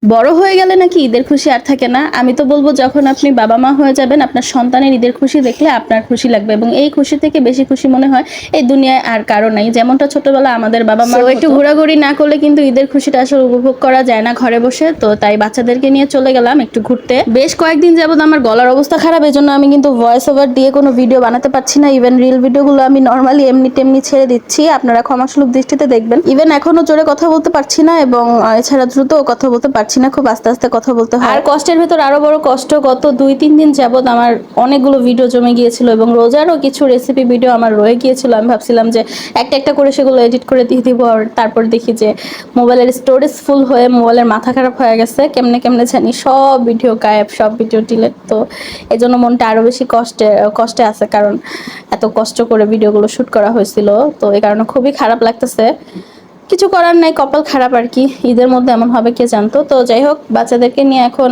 বড় হয়ে গেলে নাকি ঈদের খুশি আর থাকে না? আমি তো বলব যখন আপনি বাবা-মা হয়ে যাবেন আপনার সন্তানের ঈদের খুশি দেখলে আপনার খুশি লাগবে এবং এই খুশি থেকে বেশি খুশি মনে হয় এই দুনিয়ায় আর কারো নাই। যেমনটা ছোটবেলায় আমাদের বাবা-মার একটু ঘোরাঘুরি না করলে কিন্তু ঈদের খুশিটা আসলে উপভোগ করা যায় না ঘরে বসে। তো তাই বাচ্চাদেরকে নিয়ে চলে গেলাম একটু ঘুরতে। বেশ কয়েকদিন যাবত আমার গলার অবস্থা খারাপ, এজন্য আমি কিন্তু ভয়েস ওভার দিয়ে কোনো ভিডিও বানাতে পারছি না। ইভেন রিল ভিডিওগুলো আমি নরমালি এমনি টেমনি ছেড়ে দিচ্ছি। আপনারা ক্ষমাসুলভ দৃষ্টিতে দেখবেন। ইভেন এখনো জোরে কথা বলতে পারছি না এবং এছাড়া দ্রুত কথা বলতে পারছি না, খুব আস্তে আস্তে কথা বলতে হয়। আর কষ্টের ভেতর আরো বড় কষ্ট, গত 2-3 দিন যাবত আমার অনেকগুলো ভিডিও জমে গিয়েছিল এবং রোজারও কিছু রেসিপি ভিডিও আমার রয়ে গিয়েছিল। আমি ভাবছিলাম যে একটা একটা করে সেগুলো এডিট করে দিয়ে দিব, আর তারপর দেখি যে মোবাইলের স্টোরেজ ফুল হয়ে মোবাইলের মাথা খারাপ হয়ে গেছে। কেমনে কেমনে জানি সব ভিডিও গায়েব, সব ভিডিও ডিলেট। তো এই জন্য মনটা আরো বেশি কষ্টে আছে, কারণ এত কষ্ট করে ভিডিওগুলো শুট করা হয়েছিল। তো এই কারণে খুবই খারাপ লাগতেছে। কিছু করার নাই, কপাল খারাপ আর কি। ঈদের মধ্যে এমন হবে কে জানতো। তো যাই হোক, বাচ্চাদেরকে নিয়ে এখন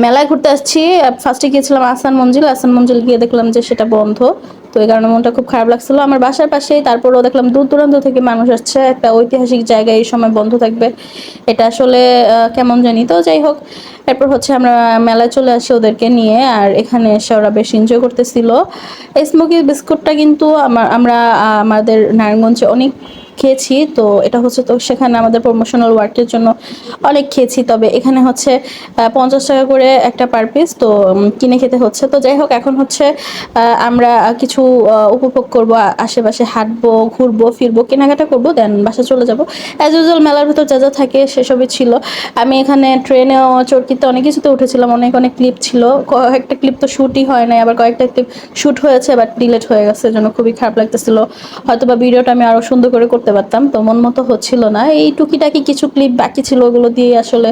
মেলায় ঘুরতে আসছি। ফার্স্টে গিয়েছিলাম আসান মঞ্জিল গিয়ে দেখলাম যে সেটা বন্ধ। তো এই কারণে মনটা খুব খারাপ লাগছিল। আমার বাসার পাশেই, তারপরেও দেখলাম দূর দূরান্ত থেকে মানুষ আসছে। একটা ঐতিহাসিক জায়গায় এই সময় বন্ধ থাকবে, এটা আসলে কেমন জানি। তো যাই হোক, এরপর হচ্ছে আমরা মেলায় চলে আসি ওদেরকে নিয়ে, আর এখানে এসে ওরা বেশ এনজয় করতেছিল। এই স্মোকি বিস্কুটটা কিন্তু আমরা আমাদের নারায়ণগঞ্জে অনেক খেয়েছি। তো এটা হচ্ছে, তো সেখানে আমাদের প্রমোশনাল ওয়ার্কের জন্য অনেক খেয়েছি। তবে এখানে হচ্ছে 50 টাকা করে একটা পার পিস, তো কিনে খেতে হচ্ছে। তো যাই হোক, এখন হচ্ছে আমরা কিছু উপভোগ করব, আশেপাশে হাঁটবো, ঘুরবো ফিরবো, কেনাকাটা করবো, দেন বাসা চলে যাবো। অ্যাজ ইউজুয়াল মেলার ভিতর যা যা থাকে সেসবই ছিল। আমি এখানে ট্রেনেও চরকিতে অনেক কিছুতে উঠেছিলাম, অনেক অনেক ক্লিপ ছিল। কয়েকটা ক্লিপ তো শ্যুটই হয় নাই, আবার কয়েকটা ক্লিপ শ্যুট হয়েছে বাট ডিলেট হয়ে গেছে, এজন্য খুবই খারাপ লাগতেছিল। হয়তো বা ভিডিওটা আমি আরো সুন্দর করে করতে পারতাম, তো মন মতো হচ্ছিল না। এই টুকিটাকি কিছু ক্লিপ বাকি ছিল, ওগুলো দিয়ে আসলে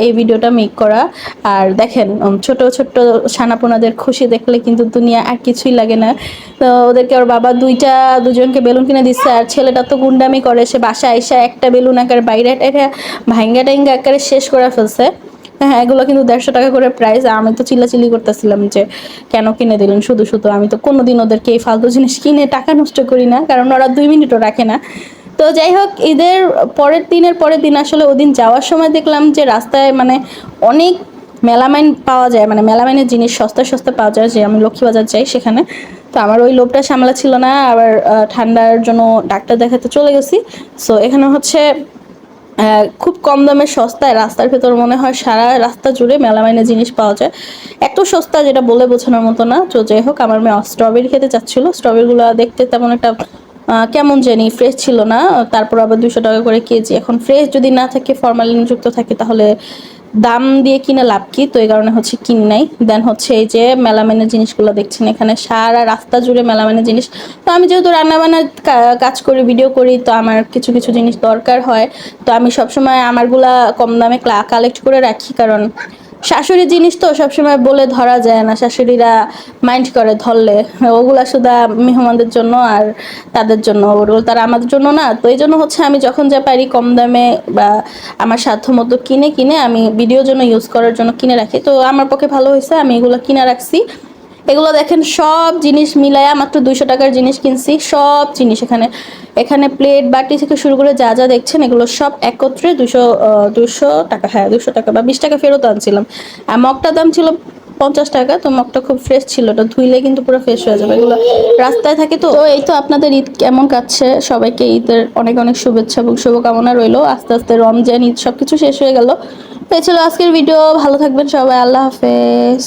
এই ভিডিওটা মেক করা। আর দেখেন, ছোট ছোট ছানাপোনাদের খুশি দেখলে কিন্তু দুনিয়া আর কিছুই লাগে না। তো ওদেরকে ওর বাবা দুজনকে বেলুন কিনে দিচ্ছে, আর ছেলেটা তো গুন্ডামি করে, সে বাসায় আইসা একটা বেলুন আকার বাইরে এটা ভাঙ্গা টাইঙ্গা আকারে শেষ করে ফেলছে। হ্যাঁ, এগুলো কিন্তু 150 টাকা করে প্রাইস। আমি তো চিল্লাচিল্লি করতেছিলাম যে কেন কিনে দিলেন শুধু শুধু। আমি তো কোনোদিন ওদেরকে এই ফালতু জিনিস কিনে টাকা নষ্ট করি না, কারণ ওরা 2 মিনিটও রাখে না। তো যাই হোক, ঈদের পরের দিন আসলে ওদিন যাওয়ার সময় দেখলাম যে রাস্তায় মানে অনেক মেলামাইন পাওয়া যায়, মানে মেলামাইনের জিনিস সস্তা সস্তা পাওয়া যায়, যে আমি লক্ষ্মীবাজার যাই সেখানে। তো আমার ওই লোভটা সামলা ছিল না, আবার ঠান্ডার জন্য ডাক্তার দেখাতে চলে গেছি। সো এখানে হচ্ছে খুব কম দামে সস্তায় রাস্তার ভেতর মনে হয় সারা রাস্তা জুড়ে মেলামাইনের জিনিস পাওয়া যায়। এত সস্তা যেটা বলে বোঝানোর মতো না। তো যাই হোক, আমার মেয়ে স্ট্রবেরি খেতে চাচ্ছিল। স্ট্রবেরিগুলো দেখতে তেমন একটা কেমন জানি ফ্রেশ ছিল না। তারপর আবার 200 টাকা করে কেজি। এখন ফ্রেশ যদি না থাকে, ফরমালিন যুক্ত থাকে, তাহলে দাম দিয়ে কিনে লাভ কি? তো এই কারণে হচ্ছে কিনি নাই। দেন হচ্ছে এই যে মেলামাইনের জিনিসগুলো দেখছেন, এখানে সারা রাস্তা জুড়ে মেলামাইনের জিনিস। তো আমি যেহেতু রান্নাবান্নার কাজ করি, ভিডিও করি, তো আমার কিছু কিছু জিনিস দরকার হয়। তো আমি সবসময় আমারগুলা কম দামে কালেক্ট করে রাখি, কারণ শাশুড়ির জিনিস তো সবসময় বলে ধরা যায় না, শাশুড়িরা মাইন্ড করে ধরলে। ওগুলা শুধু মেহমানদের জন্য আর তাদের জন্য, ওগুলো তারা আমাদের জন্য না। তো এই জন্য হচ্ছে আমি যখন যা পারি কম দামে বা আমার সাধ্য মতো কিনে কিনে আমি ভিডিওর জন্য ইউজ করার জন্য কিনে রাখি। তো আমার পক্ষে ভালো হয়েছে, আমি এগুলো কিনে রাখছি। এগুলো দেখেন, সব জিনিস মিলায়া মাত্র 200 টাকার জিনিস কিনছি। সব জিনিস এখানে এখানে প্লেট বাটি থেকে শুরু করে যা যা দেখছেন, এগুলো সব একত্রে 200 টাকা। হ্যাঁ, 200 টাকা বা 20 টাকা ফেরত আনছিলাম। আর মগটার দাম ছিল 50 টাকা। তো মগটা খুব ফ্রেশ ছিল, ওটা ধুইলে কিন্তু পুরো ফ্রেশ হয়ে যাবে। এগুলো রাস্তায় থাকে। তো এই তো আপনাদের ঈদ কেমন কাটছে? সবাইকে ঈদের অনেক অনেক শুভেচ্ছা এবং শুভকামনা রইলো। আস্তে আস্তে রমজান, ঈদ সবকিছু শেষ হয়ে গেল। তো এই ছিল আজকের ভিডিও। ভালো থাকবেন সবাই, আল্লাহ হাফেজ।